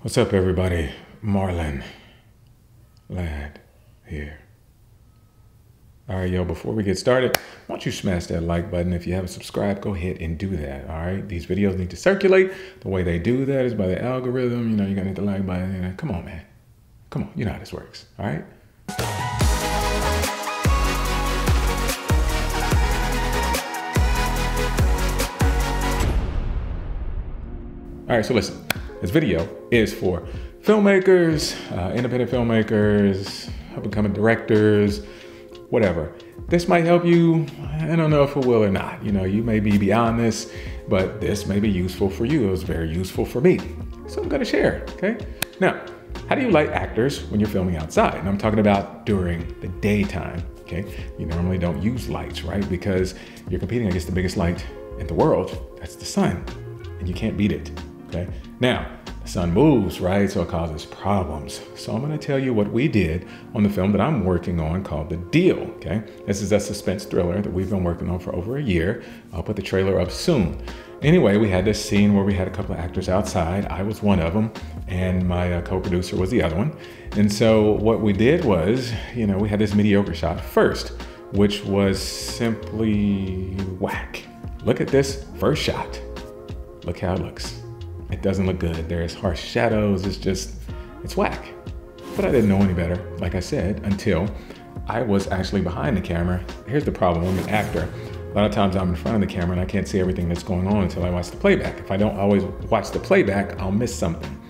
What's up, everybody? Marlon, lad, here. All right, yo, before we get started, why don't you smash that like button? If you haven't subscribed, go ahead and do that, all right? These videos need to circulate. The way they do that is by the algorithm. You know, you're gonna hit the like button. You know, come on, man. Come on, you know how this works, all right? All right, so listen, this video is for filmmakers, independent filmmakers, up-and-coming directors, whatever. This might help you. I don't know if it will or not. You know, you may be beyond this, but this may be useful for you. It was very useful for me. So I'm gonna share, okay? Now, how do you light actors when you're filming outside? And I'm talking about during the daytime, okay? You normally don't use lights, right? Because you're competing against the biggest light in the world. That's the sun, and you can't beat it. Okay. Now, the sun moves, right? So it causes problems. So I'm going to tell you what we did on the film that I'm working on called The Deal. Okay. This is a suspense thriller that we've been working on for over a year. I'll put the trailer up soon. Anyway, we had this scene where we had a couple of actors outside. I was one of them, and my co-producer was the other one. And so what we did was, you know, we had this mediocre shot first, which was simply whack. Look at this first shot. Look how it looks. It doesn't look good. There's harsh shadows. It's whack. But I didn't know any better, like I said, until I was actually behind the camera. Here's the problem, I'm an actor. A lot of times I'm in front of the camera and I can't see everything that's going on until I watch the playback. If I don't always watch the playback, I'll miss something.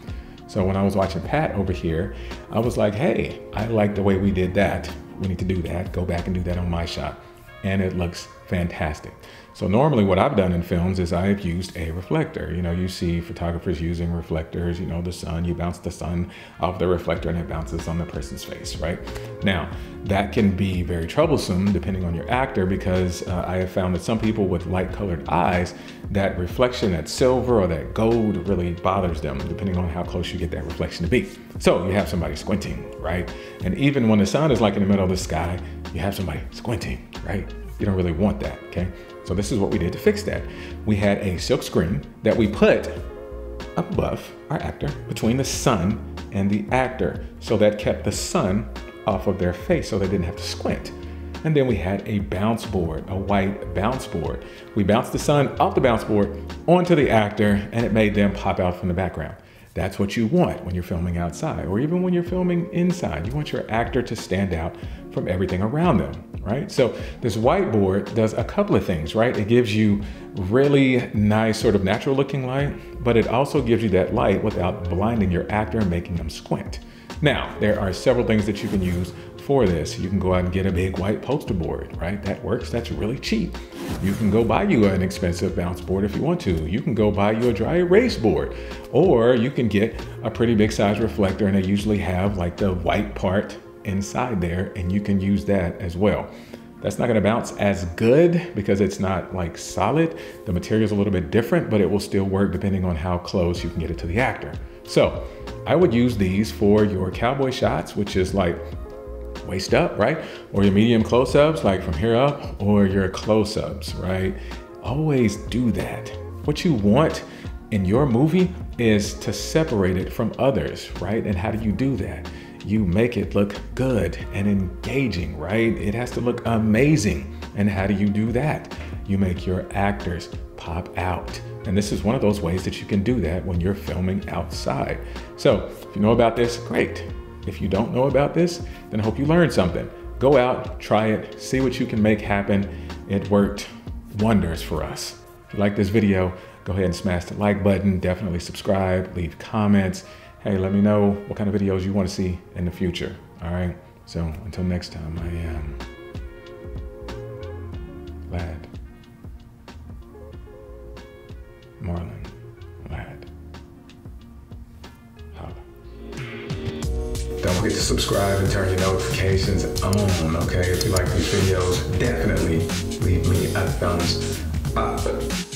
So when I was watching Pat over here, I was like, hey, I like the way we did that. We need to do that. Go back and do that on my shot. And it looks fantastic. So normally what I've done in films is I've used a reflector. You know, you see photographers using reflectors, you know, the sun, you bounce the sun off the reflector and it bounces on the person's face, right? Now, that can be very troublesome depending on your actor because I have found that some people with light colored eyes, that reflection, that silver or that gold really bothers them depending on how close you get that reflection to be. So you have somebody squinting, right? And even when the sun is like in the middle of the sky, you have somebody squinting, right? You don't really want that, okay? So this is what we did to fix that. We had a silk screen that we put above our actor, between the sun and the actor. So that kept the sun off of their face so they didn't have to squint. And then we had a bounce board, a white bounce board. We bounced the sun off the bounce board onto the actor and it made them pop out from the background. That's what you want when you're filming outside or even when you're filming inside. You want your actor to stand out from everything around them, right? So this whiteboard does a couple of things, right? It gives you really nice sort of natural looking light, but it also gives you that light without blinding your actor and making them squint. Now, there are several things that you can use for this. You can go out and get a big white poster board, right? That works, that's really cheap. You can go buy you an expensive bounce board if you want to. You can go buy you a dry erase board, or you can get a pretty big size reflector and they usually have like the white part inside there and you can use that as well. That's not gonna bounce as good because it's not like solid. The material's a little bit different, but it will still work depending on how close you can get it to the actor. So I would use these for your cowboy shots, which is like waist up, right? Or your medium close-ups, like from here up, or your close-ups, right? Always do that. What you want in your movie is to separate it from others, right? And how do you do that? You make it look good and engaging, right? It has to look amazing. And how do you do that? You make your actors pop out. And this is one of those ways that you can do that when you're filming outside. So if you know about this, great. If you don't know about this, then I hope you learned something. Go out, try it, see what you can make happen. It worked wonders for us. If you like this video, go ahead and smash the like button. Definitely subscribe, leave comments. Hey, let me know what kind of videos you want to see in the future. All right. So until next time, I am Lad. Marlon. Lad. Holla. Don't forget to subscribe and turn your notifications on, okay? If you like these videos, definitely leave me a thumbs up.